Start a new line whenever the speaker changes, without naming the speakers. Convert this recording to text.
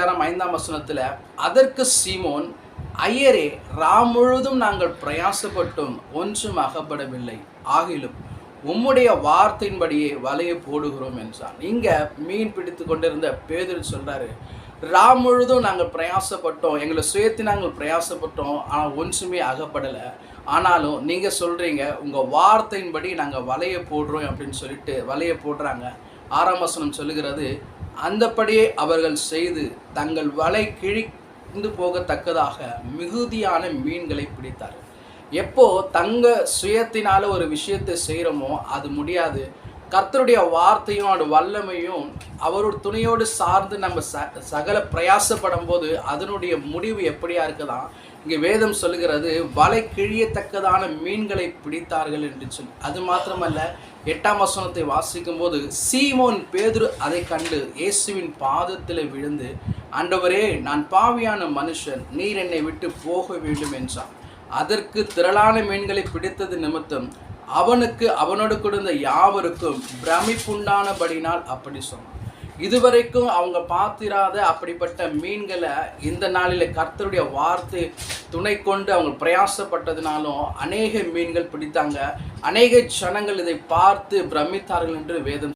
5ஆம் வசனத்தில், அதற்கு சீமோன், ஐயரே, முழுதும் நாங்கள் பிரயாசப்பட்டும் ஒன்றும் அகப்படவில்லை, ஆகிலும் உம்முடைய வார்த்தையின்படியே வலையை போடுகிறோம் என்றான். இங்க மீன் பிடித்து கொண்டிருந்த பேதுரு சொல்றாரு, முழுதும் நாங்கள் பிரயாசப்பட்டோம், எங்களை சுயத்தி நாங்கள் பிரயாசப்பட்டோம், ஆனால் ஒன்றுமே அகப்படலை. ஆனாலும் நீங்கள் சொல்கிறீங்க உங்கள் வார்த்தையின்படி நாங்கள் வலையை போடுறோம் அப்படின்னு சொல்லிட்டு வலையை போடுறாங்க. 6ஆம் வசனம் சொல்லுகிறது, அந்தபடியே அவர்கள் செய்து தங்கள் வலை கிழிந்து போகத்தக்கதாக மிகுதியான மீன்களை பிடித்தார்கள். எப்போ தங்க சுயத்தினால ஒரு விஷயத்தை செய்கிறோமோ அது முடியாது. கர்த்தருடைய வார்த்தையும் அவருடைய வல்லமையும் அவருடைய துணையோடு சார்ந்து நம்ம சகல பிரயாசப்படும் போது அதனுடைய முடிவு எப்படியா இருக்குதான் இங்கே வேதம் சொல்லுகிறது, வலை கிழியத்தக்கதான மீன்களை பிடித்தார்கள் என்று சொல்லி. அது மாத்திரமல்ல, 8ஆம் வசனத்தை வாசிக்கும் போது, சீமோன் பேதுரு அதை கண்டு இயேசுவின் பாதத்தில் விழுந்து, ஆண்டவரே, நான் பாவியான மனுஷன், நீர் என்னை விட்டு போக வேண்டும் என்றான். அதற்கு திரளான மீன்களை பிடித்தது நிமித்தம் அவனோடு கொடுத்த யாவருக்கும் பிரமிப்புண்டானபடினால் அப்படி சொன்னான். இதுவரைக்கும் அவங்க பார்த்திராத அப்படிப்பட்ட மீன்களை இந்த நாளில் கர்த்தருடைய வார்த்தை துணை கொண்டு அவங்க பிரயாசப்பட்டதுனாலும் அநேக மீன்கள் பிடித்தாங்க. அநேக ஜனங்கள் இதை பார்த்து பிரமித்தார்கள் என்று வேதம்